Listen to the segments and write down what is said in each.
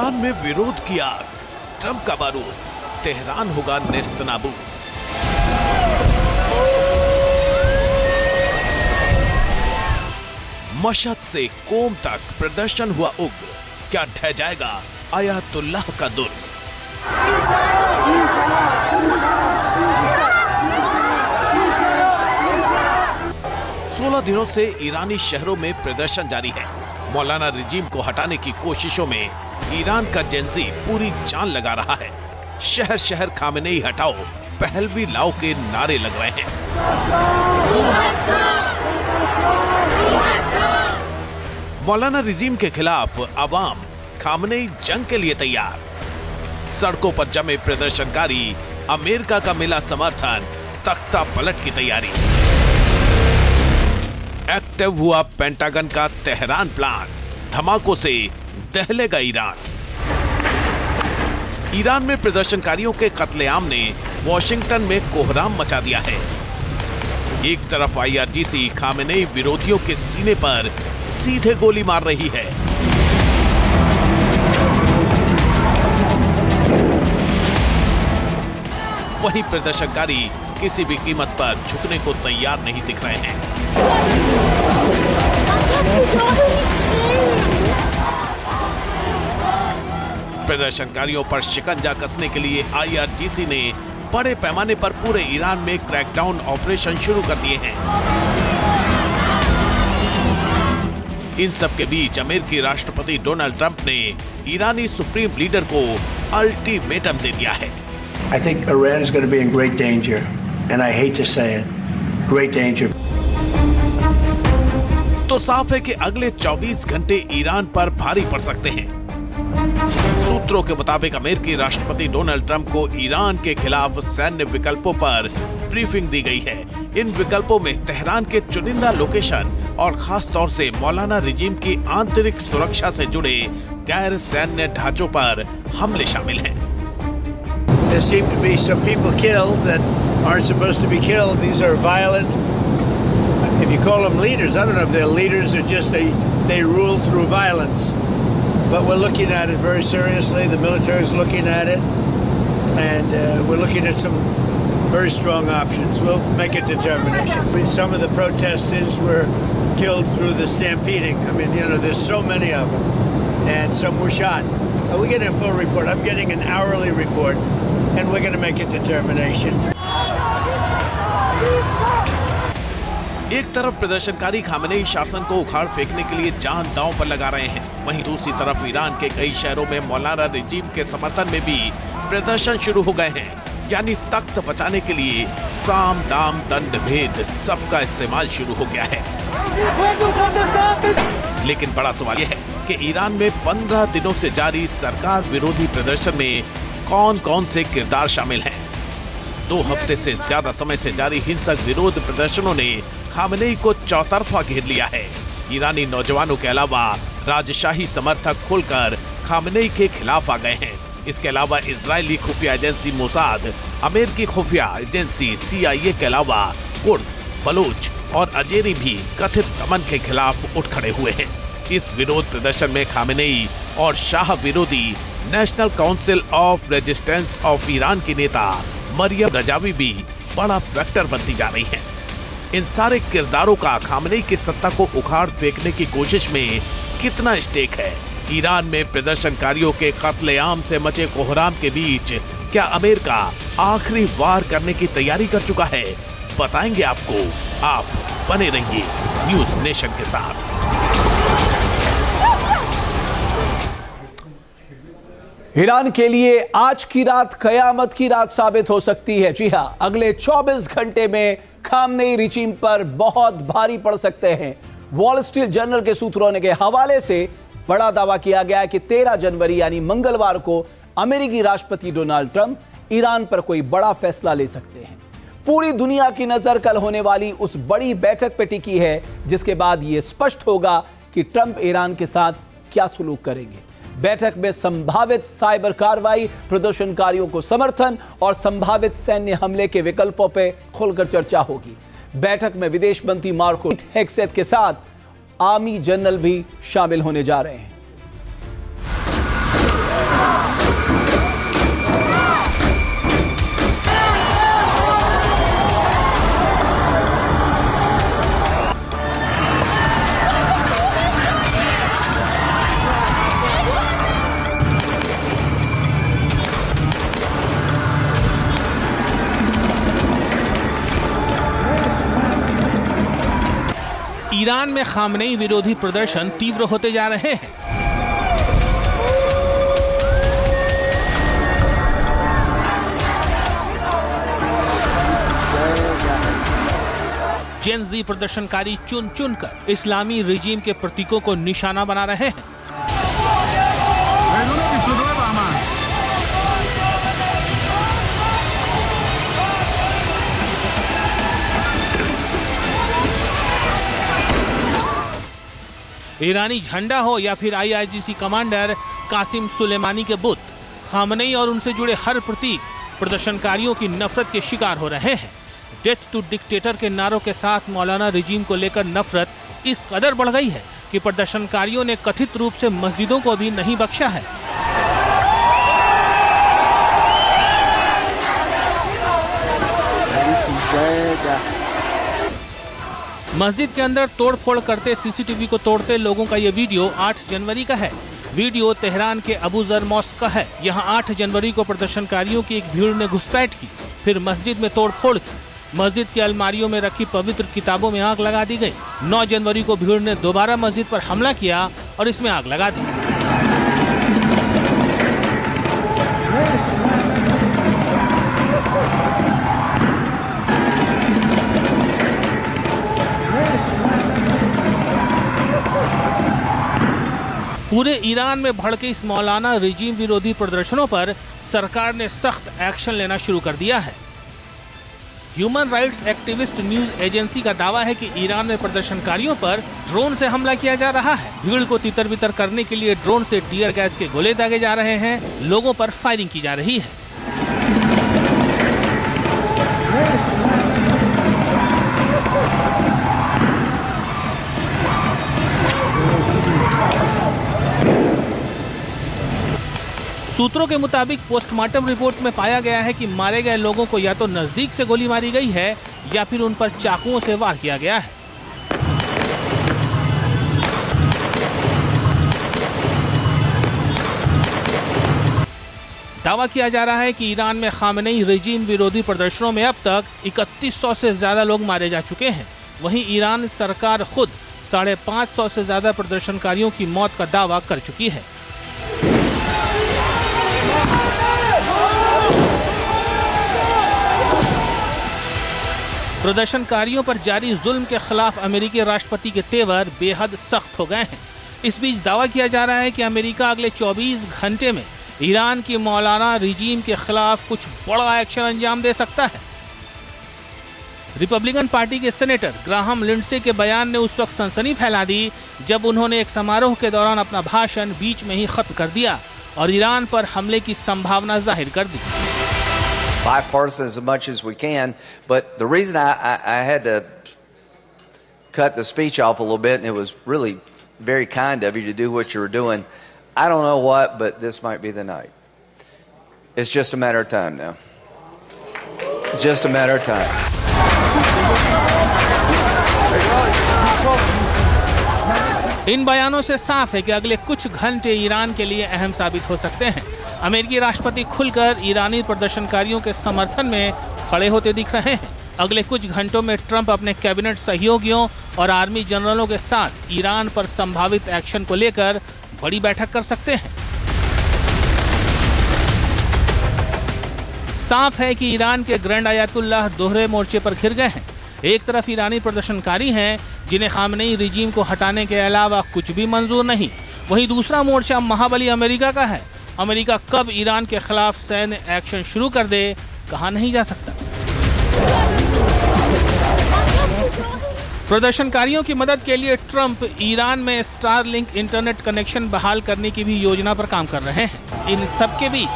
Iran में विरोध की आग, ट्रंप का बारूद, तेहरान होगा नेस्तनाबूद। मशहद से कोम तक प्रदर्शन हुआ उग्र, क्या ढह जाएगा आयतुल्लाह का दुर्ग। सोलह दिनों से ईरानी शहरों में प्रदर्शन जारी है। मौलाना रिजीम को हटाने की कोशिशों में ईरान का जेंजी पूरी जान लगा रहा है। शहर शहर खामेनेई हटाओ, पहलवी लाओ के नारे लग रहे हैं। मौलाना रिजीम के खिलाफ अवाम खामेनेई जंग के लिए तैयार। सड़कों पर जमे प्रदर्शनकारी, अमेरिका का मिला समर्थन, तख्ता पलट की तैयारी। एक्टिव हुआ पेंटागन का तेहरान प्लान, धमाकों से दहलेगा ईरान। ईरान में प्रदर्शनकारियों के कत्लेआम ने वॉशिंगटन में कोहराम मचा दिया है। एक तरफ आईआरजीसी खामेनेई विरोधियों के सीने पर सीधे गोली मार रही है, वहीं प्रदर्शनकारी किसी भी कीमत पर झुकने को तैयार नहीं दिख रहे हैं। प्रदर्शनकारियों पर शिकंजा कसने के लिए आईआरजीसी ने बड़े पैमाने पर पूरे ईरान में क्रैकडाउन ऑपरेशन शुरू कर दिए हैं। इन सब के बीच अमेरिकी राष्ट्रपति डोनाल्ड ट्रंप ने ईरानी सुप्रीम लीडर को अल्टीमेटम दे दिया है। I think Iran is going to be in great danger, and I hate to say it, great danger. तो साफ है कि अगले 24 घंटे ईरान पर भारी पड़ सकते हैं। सूत्रों के मुताबिक अमेरिकी राष्ट्रपति डोनाल्ड ट्रंप को ईरान के खिलाफ सैन्य विकल्पों पर ब्रीफिंग दी गई है। इन विकल्पों में तेहरान के चुनिंदा लोकेशन और खास तौर से मौलाना रिजीम की आंतरिक सुरक्षा से जुड़े गैर सैन्य ढांचों पर हमले शामिल हैं। There seem to be some people killed that aren't supposed to be killed. These are violent, if you call them leaders, I don't know if they're leaders or just they rule through violence. But we're looking at it very seriously. The military is looking at it, and we're looking at some very strong options. We'll make a determination. Some of the protesters were killed through the stampeding. I mean, you know, there's so many of them, and some were shot. We're getting a full report. I'm getting an hourly report, and we're going to make a determination. एक तरफ प्रदर्शनकारी Khamenei शासन को उखाड़ फेंकने के लिए जान दांव पर लगा रहे हैं, वहीं दूसरी तरफ ईरान के कई शहरों में मौलाना रिजीम के समर्थन में भी प्रदर्शन शुरू हो गए हैं। यानी तख्त बचाने के लिए साम दाम दंड भेद सबका इस्तेमाल शुरू हो गया है। लेकिन बड़ा सवाल यह है कि ईरान में 15 दिनों से जारी सरकार विरोधी प्रदर्शन में कौन कौन से किरदार शामिल हैं। 2 हफ्ते से ज्यादा समय से जारी हिंसक विरोध प्रदर्शनों ने खामेनेई को चौतरफा घेर लिया है। ईरानी नौजवानों के अलावा राजशाही समर्थक खुलकर खामेनेई के खिलाफ आ गए हैं। इसके अलावा इजरायली खुफिया एजेंसी मोसाद, अमेरिकी खुफिया एजेंसी CIA के अलावा कुर्द, बलूच और अजेरी भी कथित दमन के खिलाफ उठ खड़े हुए हैं। इस विरोध प्रदर्शन में खामेनेई और शाह विरोधी national council of resistance of Iran की नेता मरियम रजावी भी बड़ा फैक्टर बनती जा रही हैं। इन सारे किरदारों का खामेनेई की सत्ता को उखाड़ फेंकने की कोशिश में कितना स्टेक है? ईरान में प्रदर्शनकारियों के कत्लेआम से मचे कोहराम के बीच क्या अमेरिका आखिरी वार करने की तैयारी कर चुका है? बताएंगे आपको। आप बने रहिए न्यूज़ नेशन के साथ। ईरान के लिए आज की रात कयामत की रात साबित हो सकती है। जी हां, अगले 24 घंटे में खामेनेई रिजीम पर बहुत भारी पड़ सकते हैं। वॉल स्ट्रीट जर्नल के सूत्रों के हवाले से बड़ा दावा किया गया कि 13 जनवरी यानी मंगलवार को अमेरिकी राष्ट्रपति डोनाल्ड ट्रंप ईरान पर कोई बड़ा फैसला ले सकते हैं। पूरी दुनिया की नजर कल होने वाली उस बड़ी बैठक पर टिकी है, जिसके बाद यह स्पष्ट होगा कि ट्रंप ईरान के साथ क्या सुलूक करेंगे। बैठक में संभावित साइबर कार्रवाई, प्रदर्शनकारियों को समर्थन और संभावित सैन्य हमले के विकल्पों पर खुलकर चर्चा होगी। बैठक में विदेश मंत्री मार्को हेक्सेथ के साथ आर्मी जनरल भी शामिल होने जा रहे हैं। ईरान में खामनेई विरोधी प्रदर्शन तीव्र होते जा रहे हैं। जेन जी प्रदर्शनकारी चुन चुनकर इस्लामी रिजीम के प्रतीकों को निशाना बना रहे हैं। ईरानी झंडा हो या फिर IRGC कमांडर कासिम सुलेमानी के बुत, खामनेई और उनसे जुड़े हर प्रतीक प्रदर्शनकारियों की नफरत के शिकार हो रहे हैं। डेथ टू डिक्टेटर के नारों के साथ मौलाना रिजीम को लेकर नफरत इस कदर बढ़ गई है कि प्रदर्शनकारियों ने कथित रूप से मस्जिदों को भी नहीं बख्शा है। मस्जिद के अंदर तोड़फोड़ करते CCTV को तोड़ते लोगों का ये वीडियो 8 जनवरी का है। वीडियो तेहरान के अबू जर मॉस्क का है। यहाँ 8 जनवरी को प्रदर्शनकारियों की एक भीड़ ने घुसपैठ की, फिर मस्जिद में तोड़फोड़ की। मस्जिद की अलमारियों में रखी पवित्र किताबों में आग लगा दी गई। 9 जनवरी को भीड़ ने दोबारा मस्जिद पर हमला किया और इसमें आग लगा दी। पूरे ईरान में भड़के इस मौलाना रिजीम विरोधी प्रदर्शनों पर सरकार ने सख्त एक्शन लेना शुरू कर दिया है। Human rights activist news agency का दावा है कि ईरान में प्रदर्शनकारियों पर ड्रोन से हमला किया जा रहा है। भीड़ को तितर-बितर करने के लिए ड्रोन से टीयर गैस के गोले दागे जा रहे हैं। लोगों पर फायरिंग की जा रही है। सूत्रों के मुताबिक पोस्टमार्टम रिपोर्ट में पाया गया है कि मारे गए लोगों को या तो नजदीक से गोली मारी गई है या फिर उन पर चाकुओं से वार किया गया है। दावा किया जा रहा है कि ईरान में खामनेई रिजीम विरोधी प्रदर्शनों में अब तक 3100 से ज्यादा लोग मारे जा चुके हैं। वहीं ईरान सरकार खुद 550 से ज्यादा प्रदर्शनकारियों की मौत का दावा कर चुकी है। प्रदर्शनकारियों पर जारी जुल्म के खिलाफ अमेरिकी राष्ट्रपति के तेवर बेहद सख्त हो गए हैं। इस बीच दावा किया जा रहा है कि अमेरिका अगले 24 घंटे में ईरान की मौलाना रिजीम के खिलाफ कुछ बड़ा एक्शन अंजाम दे सकता है। रिपब्लिकन पार्टी के सेनेटर ग्राहम लिंडसे के बयान ने उस वक्त सनसनी फैला दी जब उन्होंने एक समारोह के दौरान अपना भाषण बीच में ही खत्म कर दिया और ईरान पर हमले की संभावना जाहिर कर दी। Bipartisan as much as we can, but the reason I had to cut the speech off a little bit, and it was really very kind of you to do what you were doing. I don't know what, but this might be the night. It's just a matter of time now. It's just a matter of time. इन बयानों से साफ है कि अगले कुछ घंटे Iran के लिए अहम साबित हो सकते हैं। अमेरिकी राष्ट्रपति खुलकर ईरानी प्रदर्शनकारियों के समर्थन में खड़े होते दिख रहे हैं। अगले कुछ घंटों में ट्रंप अपने कैबिनेट सहयोगियों और आर्मी जनरलों के साथ ईरान पर संभावित एक्शन को लेकर बड़ी बैठक कर सकते हैं। साफ है कि ईरान के ग्रैंड आयतुल्लाह दोहरे मोर्चे पर घिर गए हैं। एक तरफ ईरानी प्रदर्शनकारी हैं जिन्हें खामनेई रिजीम को हटाने के अलावा कुछ भी मंजूर नहीं, वहीं दूसरा मोर्चा महाबली अमेरिका का है। अमेरिका कब ईरान के खिलाफ सैन्य एक्शन शुरू कर दे कहा नहीं जा सकता। प्रदर्शनकारियों की मदद के लिए ट्रंप ईरान में स्टारलिंक इंटरनेट कनेक्शन बहाल करने की भी योजना पर काम कर रहे हैं। इन सबके बीच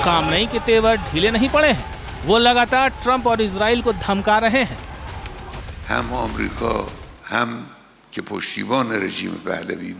खामनेई के तेवर ढीले नहीं पड़े हैं। वो लगातार ट्रंप और इजराइल को धमका रहे हैं। हम अमेरिका हम के पश्तीबान रजीम पहलवी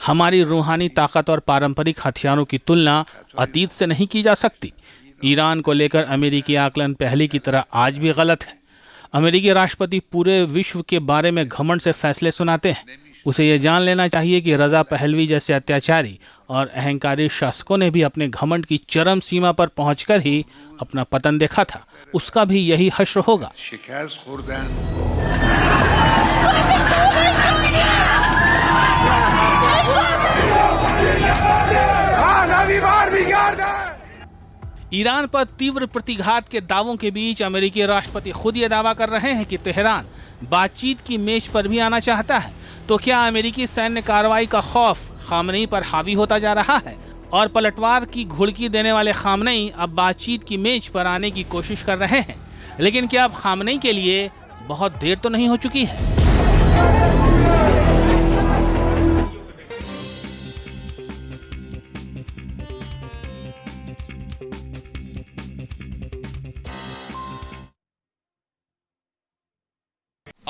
हमारी रूहानी ताकत और पारंपरिक हथियारों की तुलना अतीत से नहीं की जा सकती। ईरान को लेकर अमेरिकी आकलन पहले की तरह आज भी गलत है। अमेरिकी राष्ट्रपति पूरे विश्व के बारे में घमंड से फैसले सुनाते हैं। उसे ये जान लेना चाहिए कि रजा पहलवी जैसे अत्याचारी और अहंकारी शासकों ने भी अपने घमंड की चरम सीमा पर पहुंचकर ही अपना पतन देखा था। उसका भी यही हश्र होगा। ईरान पर तीव्र प्रतिघात के दावों के बीच अमेरिकी राष्ट्रपति खुद ये दावा कर रहे हैं कि तेहरान बातचीत की मेज पर भी आना चाहता है। तो क्या अमेरिकी सैन्य कार्रवाई का खौफ खामनेई पर हावी होता जा रहा है और पलटवार की घुड़की देने वाले खामनेई अब बातचीत की मेज पर आने की कोशिश कर रहे हैं? लेकिन क्या अब खामनेई के लिए बहुत देर तो नहीं हो चुकी है?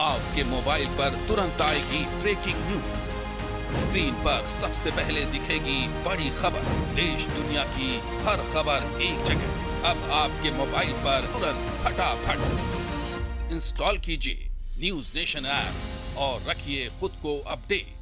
आपके मोबाइल पर तुरंत आएगी ब्रेकिंग न्यूज। स्क्रीन पर सबसे पहले दिखेगी बड़ी खबर। देश दुनिया की हर खबर एक जगह। अब आपके मोबाइल पर तुरंत फटाफट इंस्टॉल कीजिए न्यूज नेशन ऐप और रखिए खुद को अपडेट।